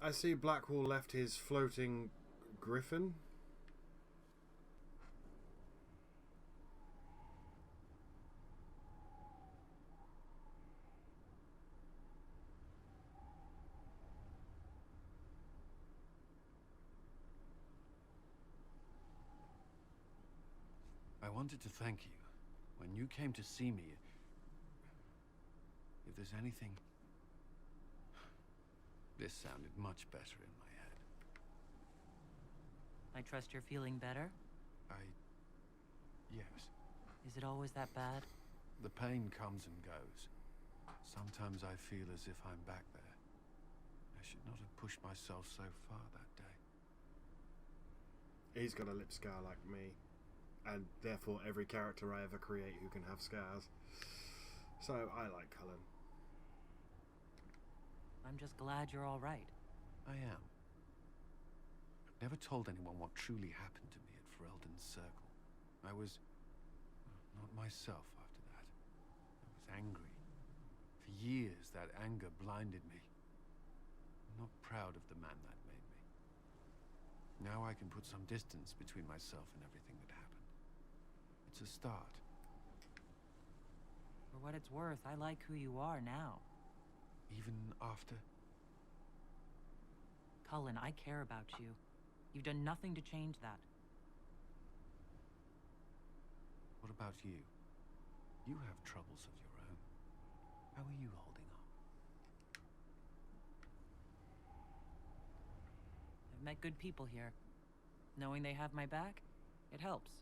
I see Blackwall left his floating griffin. I wanted to thank you. When you came to see me, if there's anything... This sounded much better in my head. I trust you're feeling better? Yes. Is it always that bad? The pain comes and goes. Sometimes I feel as if I'm back there. I should not have pushed myself so far that day. He's got a lip scar like me. And therefore every character I ever create who can have scars. So I like Cullen. I'm just glad you're all right. I am. I've never told anyone what truly happened to me at Ferelden's Circle. I was... not myself after that. I was angry. For years, that anger blinded me. I'm not proud of the man that made me. Now I can put some distance between myself and everything that happened. It's a start. For what it's worth, I like who you are now. Even after? Cullen, I care about you. You've done nothing to change that. What about you? You have troubles of your own. How are you holding up? I've met good people here. Knowing they have my back, it helps.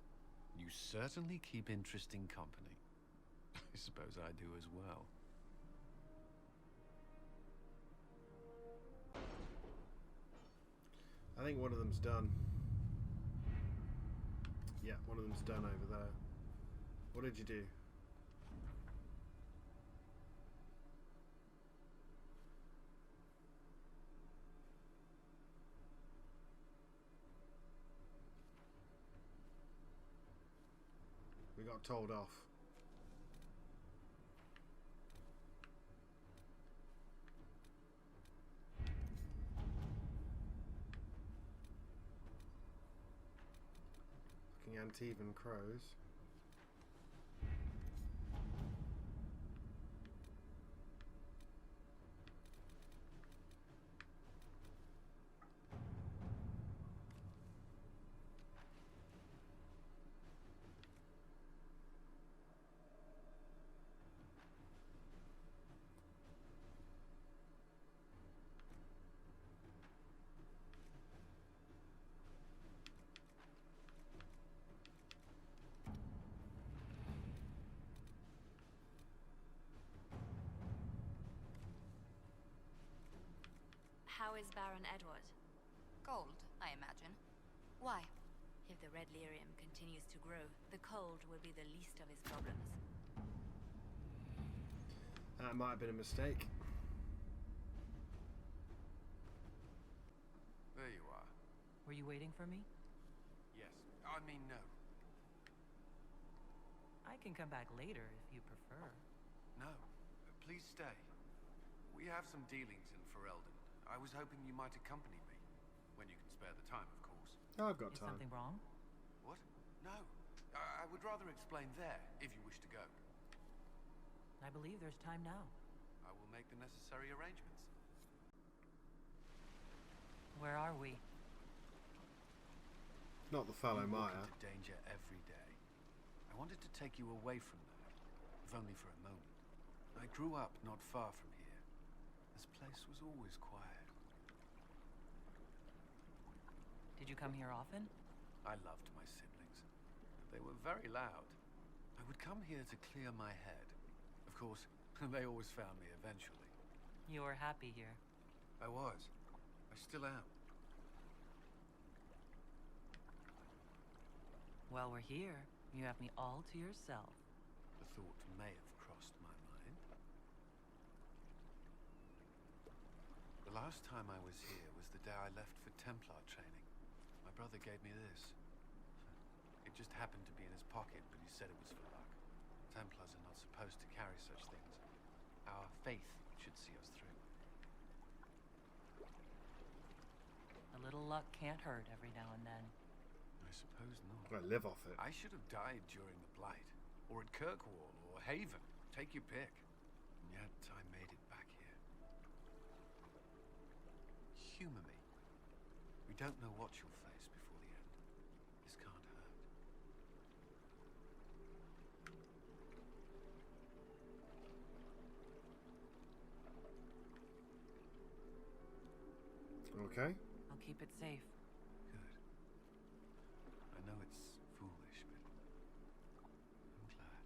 You certainly keep interesting company. I suppose I do as well. I think one of them's done. Yeah, one of them's done over there. What did you do? We got told off. Fucking Antivan crows. How is Baron Edward? Cold, I imagine. Why? If the red lyrium continues to grow, the cold will be the least of his problems. That might have been a mistake. There you are. Were you waiting for me? Yes. I mean, no. I can come back later if you prefer. No. Please stay. We have some dealings in Ferelden. I was hoping you might accompany me. When you can spare the time, of course. Oh, I've got Is time. something wrong? What? No. I would rather explain there, if you wish to go. I believe there's time now. I will make the necessary arrangements. Where are we? Not the fallow You walk mire. into danger every day. I wanted to take you away from that, if only for a moment. I grew up not far from here. This place was always quiet. Did you come here often? I loved my siblings. They were very loud. I would come here to clear my head. Of course, they always found me eventually. You were happy here. I was. I still am. While we're here, you have me all to yourself. The thought may have crossed my mind. The last time I was here was the day I left for Templar training. My brother gave me this. It just happened to be in his pocket, but he said it was for luck. Templars are not supposed to carry such things. Our faith should see us through. little luck can't hurt every now and then. I suppose not. I live off it. I should have died during the Blight, or at Kirkwall, or Haven. Take your pick. And yet I made it back here. Humor me. We don't know what you'll face before the end. This can't hurt. Okay. I'll keep it safe. Good. I know it's foolish, but I'm glad.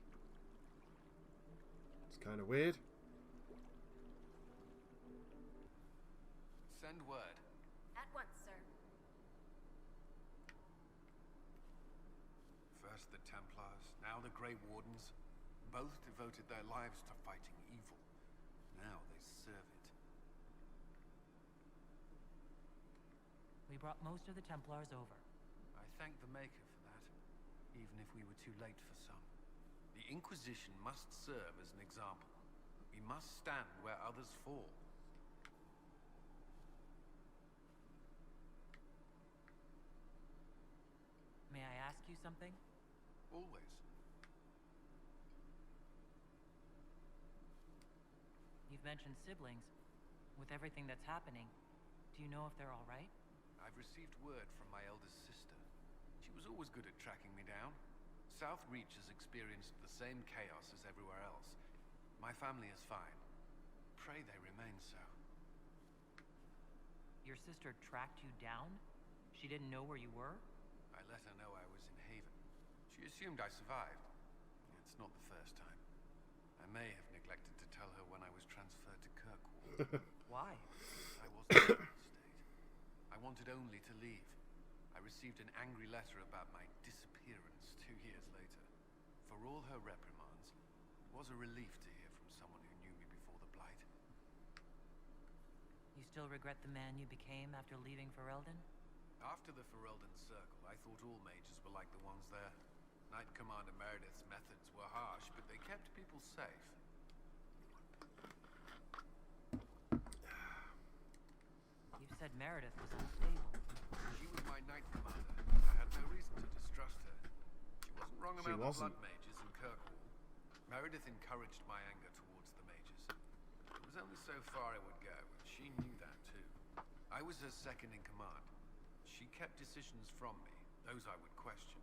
It's kind of weird. Send word. At once, sir. First the Templars, now the Grey Wardens. Both devoted their lives to fighting evil. Now they serve it. We brought most of the Templars over. I thank the Maker for that, even if we were too late for some. The Inquisition must serve as an example. We must stand where others fall. May I ask you something? Always. You've mentioned siblings. With everything that's happening, do you know if they're all right? I've received word from my eldest sister. She was always good at tracking me down. South Reach has experienced the same chaos as everywhere else. My family is fine. Pray they remain so. Your sister tracked you down? She didn't know where you were? I let her know I was in Haven. She assumed I survived. It's not the first time. I may have neglected to tell her when I was transferred to Kirkwall. Why? I wasn't in that state. I wanted only to leave. I received an angry letter about my disappearance 2 years later. For all her reprimands, it was a relief to hear from someone who knew me before the Blight. You still regret the man you became after leaving Ferelden? After the Ferelden Circle, I thought all mages were like the ones there. Knight Commander Meredith's methods were harsh, but they kept people safe. You said Meredith was unstable. She was my Knight Commander. I had no reason to distrust her. She wasn't wrong She about the wasn't. blood mages in Kirkwall. Meredith encouraged my anger towards the mages. It was only so far I would go, and she knew that too. I was her second in command. She kept decisions from me, those I would question.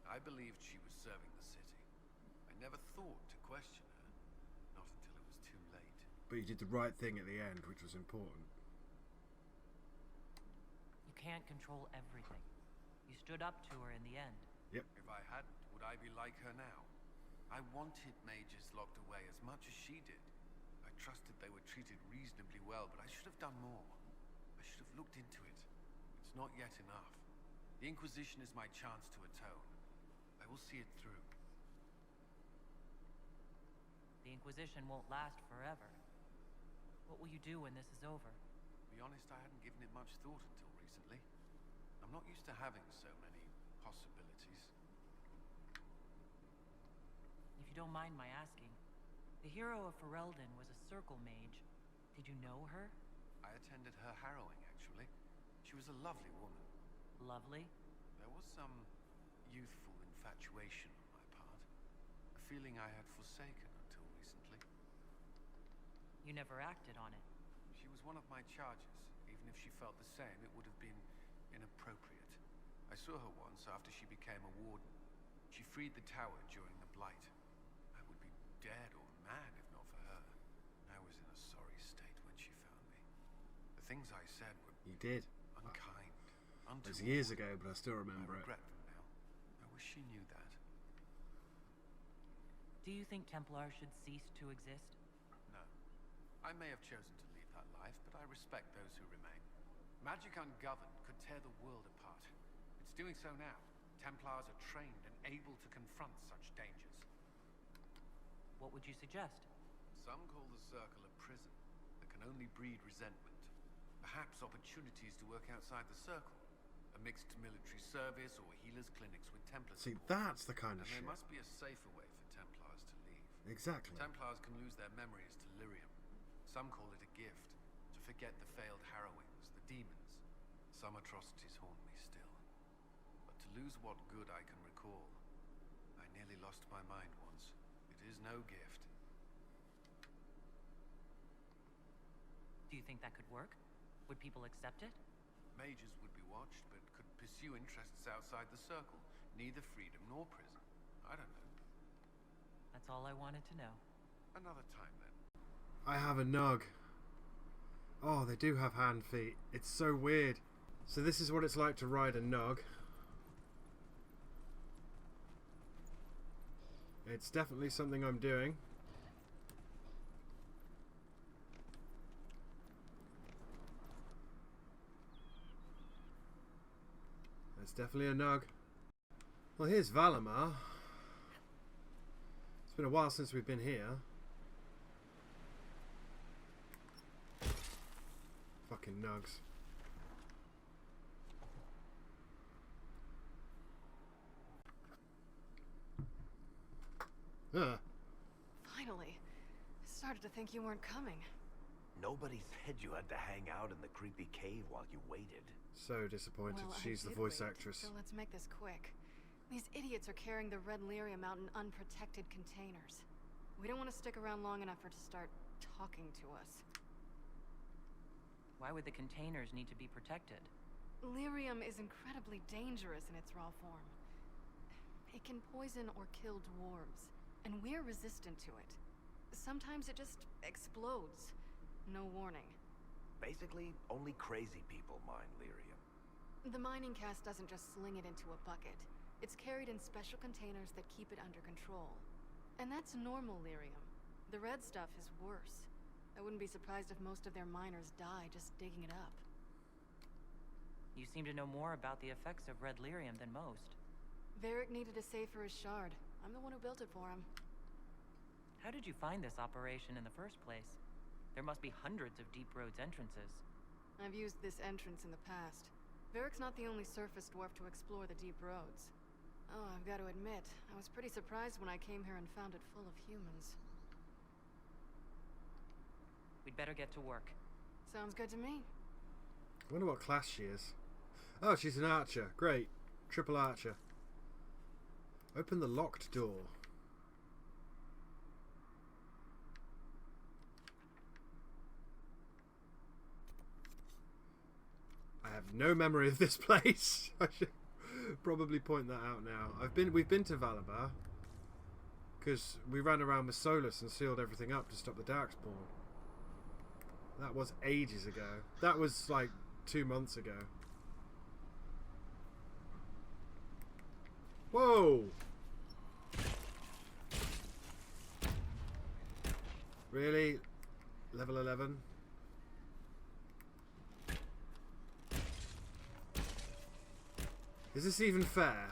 I believed she was serving the city. I never thought to question her, not until it was too late. But you did the right thing at the end, which was important. You can't control everything. You stood up to her in the end. Yep. If I hadn't, would I be like her now? I wanted mages locked away as much as she did. I trusted they were treated reasonably well, but I should have done more. I should have looked into it. It's not yet enough. The Inquisition is my chance to atone. I will see it through. The Inquisition won't last forever. What will you do when this is over? To be honest, I hadn't given it much thought until recently. I'm not used to having so many possibilities. If you don't mind my asking, the hero of Ferelden was a circle mage. Did you know her? I attended her harrowing, actually. She was a lovely woman. Lovely? There was some youthful infatuation on my part. A feeling I had forsaken until recently. You never acted on it. She was one of my charges. Even if she felt the same, it would have been inappropriate. I saw her once after she became a warden. She freed the tower during the Blight. I would be dead or mad if not for her. I was in a sorry state when she found me. The things I said were You did. unkind, It was untoward. years ago, but I still I remember it. regret them now. I wish she knew that. Do you think Templars should cease to exist? No. I may have chosen to leave that life, but I respect those who remain. Magic ungoverned could tear the world apart. It's doing so now. Templars are trained and able to confront such dangers. What would you suggest? Some call the Circle a prison that can only breed resentment. Perhaps opportunities to work outside the Circle. A mixed military service or healers' clinics with Templar See, support. that's the kind And of there shit. must be a safer way for Templars to leave. Exactly. Templars can lose their memories to lyrium. Some call it a gift, to forget the failed harrowings, the demons. Some atrocities haunt me still. But to lose what good I can recall, I nearly lost my mind once. It is no gift. Do you think that could work? Would people accept it? Mages would be watched, but could pursue interests outside the circle. Neither freedom nor prison. I don't know. That's all I wanted to know. Another time, then. I have a nug. Oh, they do have hand feet. It's so weird. So this is what it's like to ride a nug. It's definitely something I'm doing. It's definitely a nug. Well, here's Valimar. It's been a while since we've been here. Fucking nugs. Finally. I started to think you weren't coming. Nobody said you had to hang out in the creepy cave while you waited. So disappointed. Well, She's the I did voice wait, actress. So let's make this quick. These idiots are carrying the red lyrium out in unprotected containers. We don't want to stick around long enough for it to start talking to us. Why would the containers need to be protected? Lyrium is incredibly dangerous in its raw form. It can poison or kill dwarves, and we're resistant to it. Sometimes it just explodes. No warning. Basically, only crazy people mine lyrium. The mining cast doesn't just sling it into a bucket. It's carried in special containers that keep it under control. And that's normal lyrium. The red stuff is worse. I wouldn't be surprised if most of their miners die just digging it up. You seem to know more about the effects of red lyrium than most. Varric needed a safe for his shard. I'm the one who built it for him. How did you find this operation in the first place? There must be hundreds of Deep Road's entrances. I've used this entrance in the past. Varric's not the only surface dwarf to explore the Deep Roads. Oh, I've got to admit, I was pretty surprised when I came here and found it full of humans. We'd better get to work. Sounds good to me. I wonder what class she is. Oh, she's an archer. Great. Triple archer. Open the locked door. I have no memory of this place. I should probably point that out now. We've been to Valimar because we ran around with Solus and sealed everything up to stop the Darkspawn. That was ages ago. That was like 2 months ago. Whoa! Really? Level 11? Is this even fair?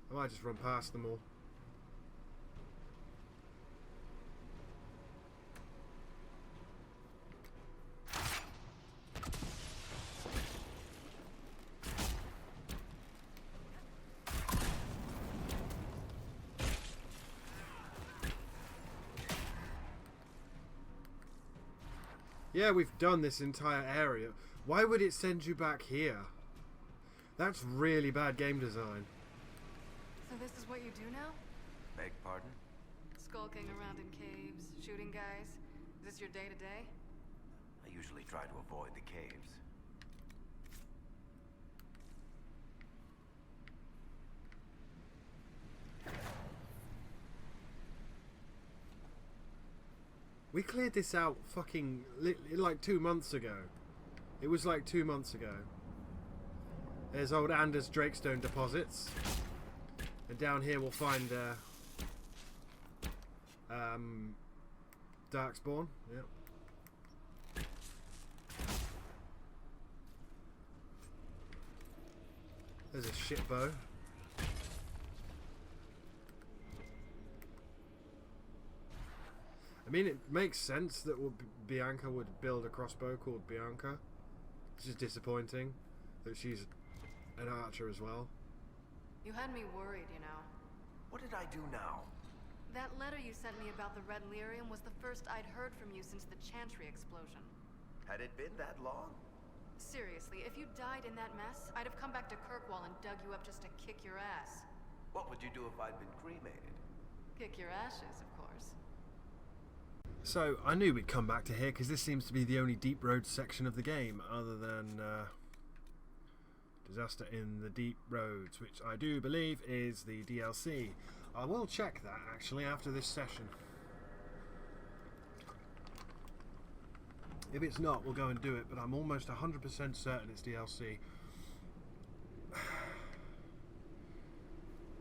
I might just run past them all. Yeah, we've done this entire area. Why would it send you back here? That's really bad game design. So this is what you do now? Beg pardon? Skulking around in caves, shooting guys? Is this your day-to-day? I usually try to avoid the caves. We cleared this out fucking like 2 months ago. It was like 2 months ago. There's old Anders Drakestone deposits. And down here we'll find Darkspawn. Yep. There's a shit bow. I mean, it makes sense that Bianca would build a crossbow called Bianca. It's just disappointing that she's an archer as well. You had me worried, you know. What did I do now? That letter you sent me about the red lyrium was the first I'd heard from you since the Chantry explosion. Had it been that long? Seriously, if you died in that mess, I'd have come back to Kirkwall and dug you up just to kick your ass. What would you do if I'd been cremated? Kick your ashes, of course. So, I knew we'd come back to here because this seems to be the only Deep Road section of the game, other than Disaster in the Deep Roads, which I do believe is the DLC. I will check that, actually, after this session. If it's not, we'll go and do it, but I'm almost 100% certain it's DLC.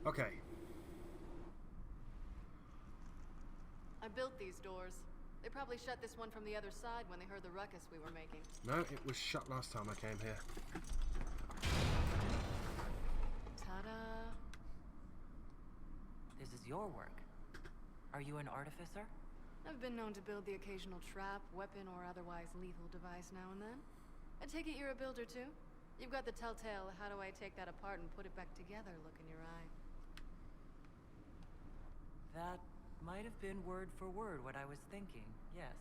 Okay. I built these doors. They probably shut this one from the other side when they heard the ruckus we were making. No, it was shut last time I came here. Ta-da! This is your work. Are you an artificer? I've been known to build the occasional trap, weapon, or otherwise lethal device now and then. I take it you're a builder too? You've got the telltale, how do I take that apart and put it back together look in your eye. That might have been word for word what I was thinking, yes.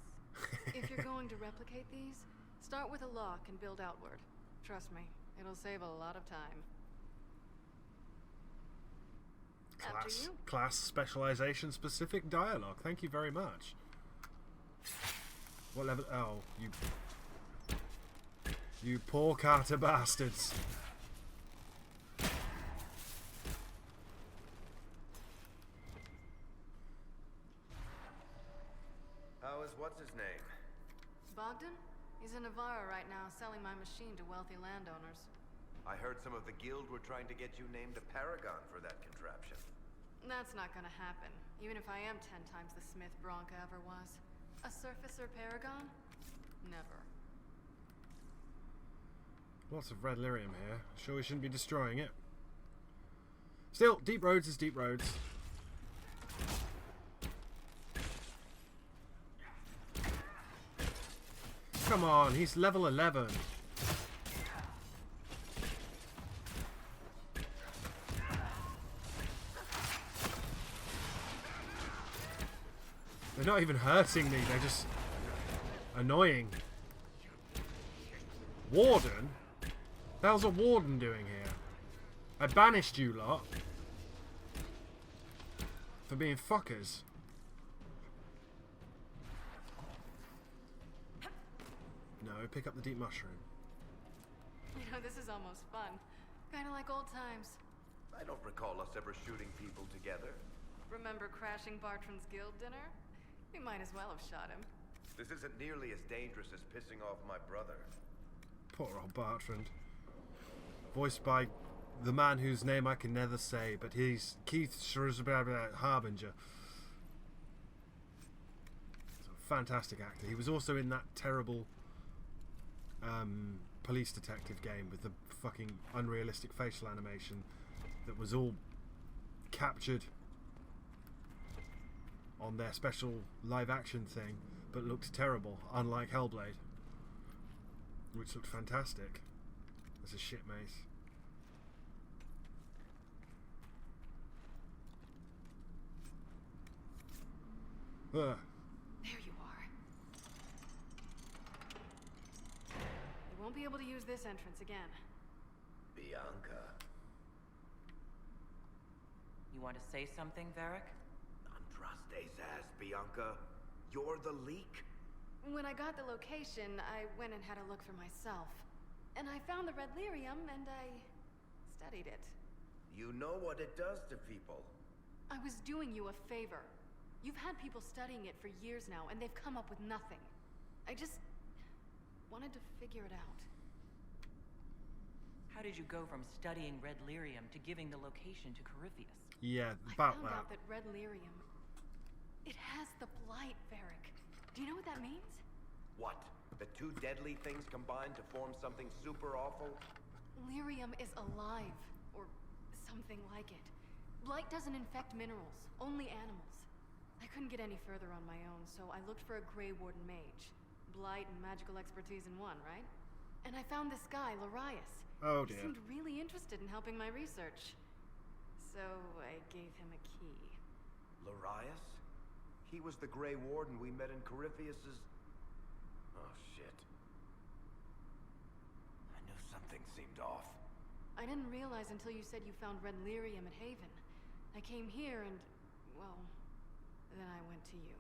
If you're going to replicate these, start with a lock and build outward. Trust me, it'll save a lot of time. After you. Class specialization specific dialogue. Thank you very much. What level? Oh, you poor carter bastards. How is what's his name? Bogdan? He's in Navarra right now, selling my machine to wealthy landowners. I heard some of the guild were trying to get you named a paragon for that contraption. That's not gonna happen, even if I am 10 times the Smith Bronca ever was. A surfacer paragon? Never. Lots of red lyrium here. Sure we shouldn't be destroying it. Still, Deep Roads is Deep Roads. Come on, he's level 11. They're not even hurting me, they're just annoying. Warden? The hell's a warden doing here? I banished you lot for being fuckers. No, pick up the deep mushroom. You know, this is almost fun. Kinda like old times. I don't recall us ever shooting people together. Remember crashing Bartran's guild dinner? We might as well have shot him. This isn't nearly as dangerous as pissing off my brother. Poor old Bartrand. Voiced by the man whose name I can never say, but he's Keith Harbinger. He's a fantastic actor. He was also in that terrible police detective game with the fucking unrealistic facial animation that was all captured on their special live action thing, but looked terrible, unlike Hellblade, which looked fantastic. That's a shit mace. Ugh. There you are. You won't be able to use this entrance again. Bianca. You want to say something, Varric? Andraste's ass, Bianca. You're the leak? When I got the location, I went and had a look for myself. And I found the red lyrium, and I studied it. You know what it does to people. I was doing you a favor. You've had people studying it for years now, and they've come up with nothing. I just wanted to figure it out. How did you go from studying red lyrium to giving the location to Corypheus? Yeah, I about found that. out that red lyrium, it has the blight, Varric. Do you know what that means? What? The two deadly things combined to form something super awful? Lyrium is alive, or something like it. Blight doesn't infect minerals, only animals. I couldn't get any further on my own, so I looked for a Grey Warden mage. Blight and magical expertise in one, right? And I found this guy, Larius. Oh He dear. seemed really interested in helping my research. So I gave him a key. Larius? He was the Grey Warden we met in Corypheus's... Oh, shit. I knew something seemed off. I didn't realize until you said you found red lyrium at Haven. I came here and, well, then I went to you.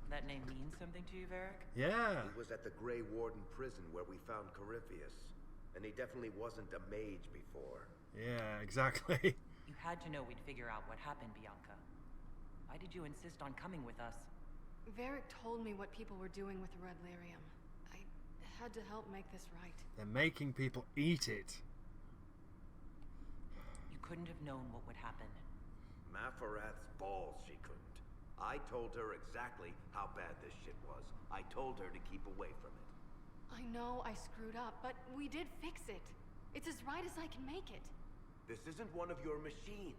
That name means something to you, Varric? Yeah. He was at the Grey Warden prison where we found Corypheus. And he definitely wasn't a mage before. Yeah, exactly. You had to know we'd figure out what happened, Bianca. Why did you insist on coming with us? Varric told me what people were doing with the red lyrium. I had to help make this right. They're making people eat it. You couldn't have known what would happen. Mafarath's balls, she couldn't. I told her exactly how bad this shit was. I told her to keep away from it. I know I screwed up, but we did fix it. It's as right as I can make it. This isn't one of your machines.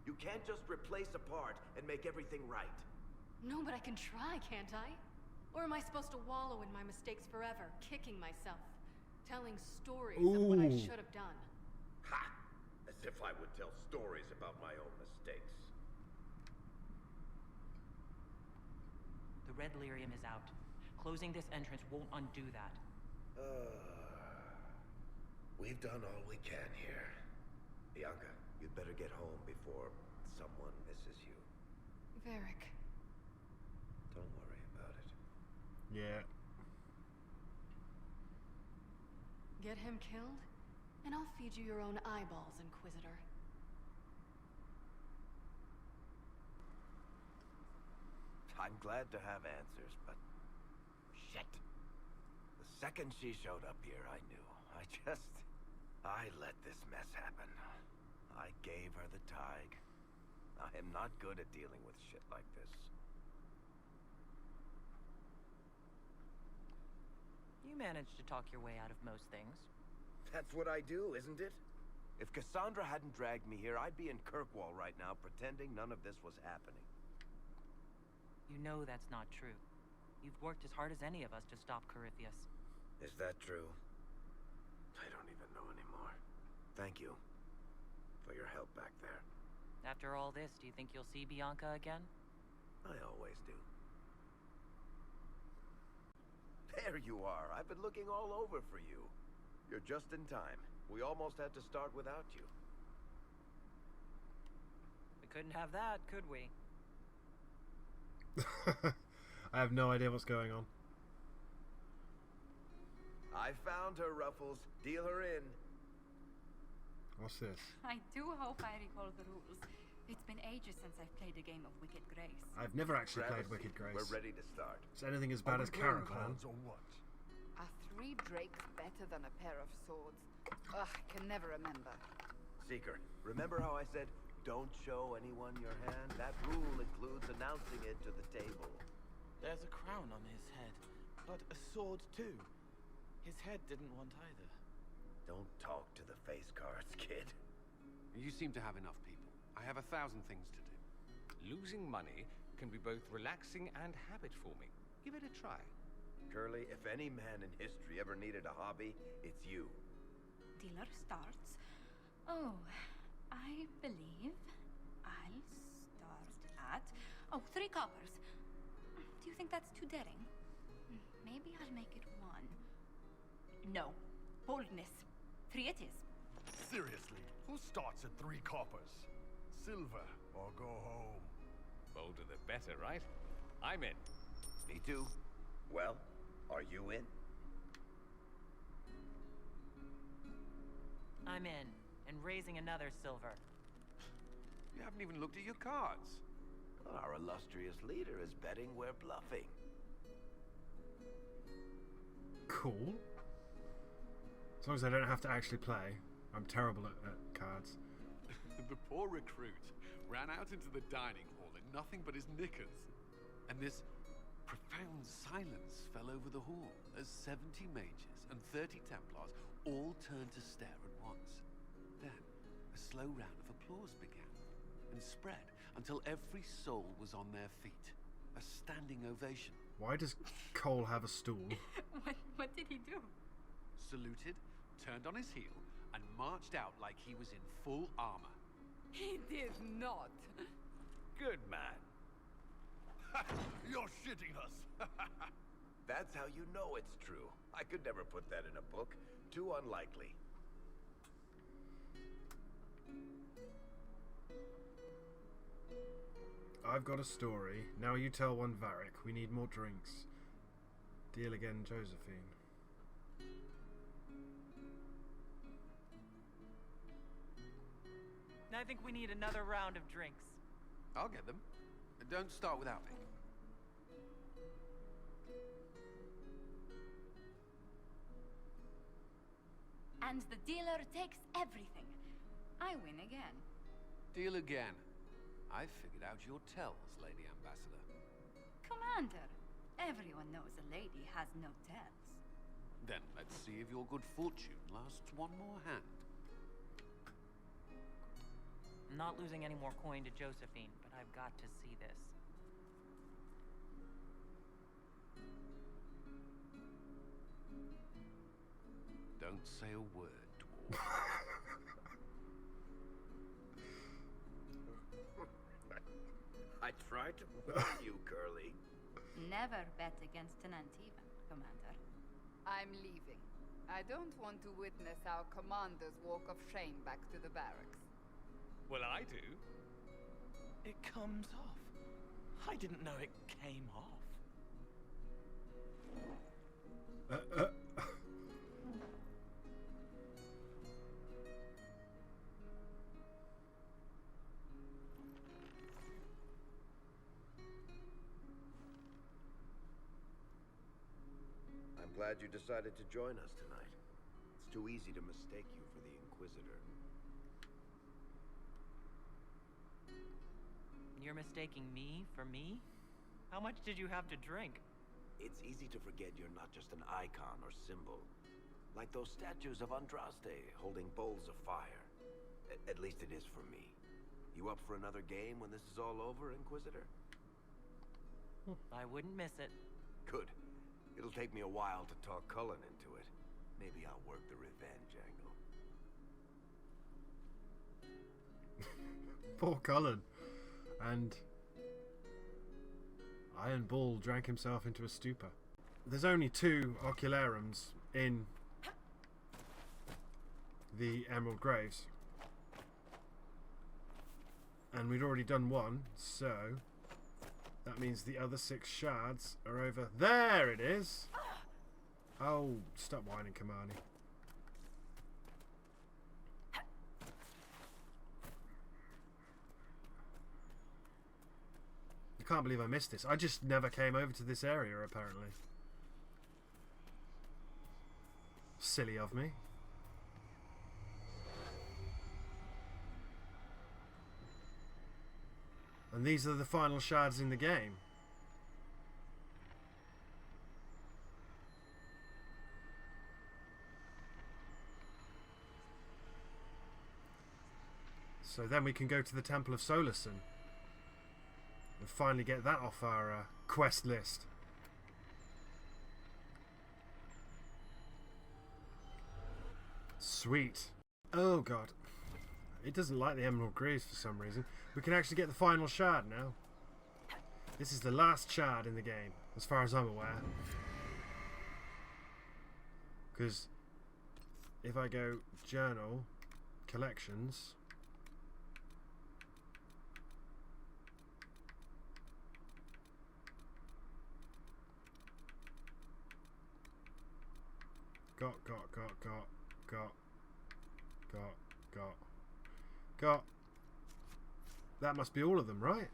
You can't just replace a part and make everything right. No, but I can try, can't I? Or am I supposed to wallow in my mistakes forever, kicking myself, telling stories of what I should have done? Ha! As if I would tell stories about my own mistakes. The red lyrium is out. Closing this entrance won't undo that. We've done all we can here. Bianca, you'd better get home before someone misses you. Varric. Don't worry about it. Yeah. Get him killed, and I'll feed you your own eyeballs, Inquisitor. I'm glad to have answers, but... shit. The second she showed up here, I knew. I let this mess happen. I gave her the Tig. I am not good at dealing with shit like this. You managed to talk your way out of most things. That's what I do, isn't it? If Cassandra hadn't dragged me here, I'd be in Kirkwall right now pretending none of this was happening. You know that's not true. You've worked as hard as any of us to stop Corypheus. Is that true? I don't even know anymore. Thank you for your help back there. After all this, do you think you'll see Bianca again? I always do. There you are. I've been looking all over for you. You're just in time. We almost had to start without you. We couldn't have that, could we? I have no idea what's going on. I found her, Ruffles. Deal her in. What's this? I do hope I recall the rules. It's been ages since I've played a game of Wicked Grace. I've never actually Grab a played Wicked seat. Grace. We're ready to start. Is anything as bad as Caravan? Or what? Are 3 drakes better than a pair of swords? Ugh, I can never remember. Seeker, remember how I said, don't show anyone your hand? That rule includes announcing it to the table. There's a crown on his head, but a sword too. His head didn't want either. Don't talk to the face cards, kid. You seem to have enough people. I have 1,000 things to do. Losing money can be both relaxing and habit-forming. Give it a try. Curly, if any man in history ever needed a hobby, it's you. Dealer starts. Oh, I believe I'll start at 3 coppers. Do you think that's too daring? Maybe I'll make it 1. No. Boldness. 3 it is. Seriously, who starts at 3 coppers? Silver or go home? Bolder the better, right? I'm in. Me too. Well, are you in? I'm in, and raising another silver. You haven't even looked at your cards. Our illustrious leader is betting we're bluffing. Cool. As long as I don't have to actually play. I'm terrible at cards. The poor recruit ran out into the dining hall in nothing but his knickers. And this profound silence fell over the hall as 70 mages and 30 Templars all turned to stare at once. Then, a slow round of applause began and spread until every soul was on their feet. A standing ovation. Why does Cole have a stool? What did he do? Saluted, turned on his heel, and marched out like he was in full armor. He did not. Good man. You're shitting us. That's how you know it's true. I could never put that in a book. Too unlikely. I've got a story. Now you tell one, Varric. We need more drinks. Deal again, Josephine. I think we need another round of drinks. I'll get them. Don't start without me. And the dealer takes everything. I win again. Deal again. I figured out your tells, Lady Ambassador. Commander, everyone knows a lady has no tells. Then let's see if your good fortune lasts one more hand. I'm not losing any more coin to Josephine, but I've got to see this. Don't say a word, dwarf. I tried to warn you, Curly. Never bet against an Antivan, Commander. I'm leaving. I don't want to witness our commander's walk of shame back to the barracks. Well, I do. It comes off. I didn't know it came off. I'm glad you decided to join us tonight. It's too easy to mistake you for the Inquisitor. You're mistaking me for me? How much did you have to drink? It's easy to forget you're not just an icon or symbol. Like those statues of Andraste holding bowls of fire. At least it is for me. You up for another game when this is all over, Inquisitor? I wouldn't miss it. Good. It'll take me a while to talk Cullen into it. Maybe I'll work the revenge angle. Poor Cullen. And Iron Bull drank himself into a stupor. There's only 2 ocularums in the Emerald Graves. And we'd already done 1, so that means the other 6 shards are over. There it is! Oh, stop whining, Kamani. I can't believe I missed this. I just never came over to this area, apparently. Silly of me. And these are the final shards in the game. So then we can go to the Temple of Solace and finally get that off our quest list. Sweet. Oh god. It doesn't like the Emerald Graves for some reason. We can actually get the final shard now. This is the last shard in the game, as far as I'm aware. Because if I go journal, collections, got. That must be all of them, right?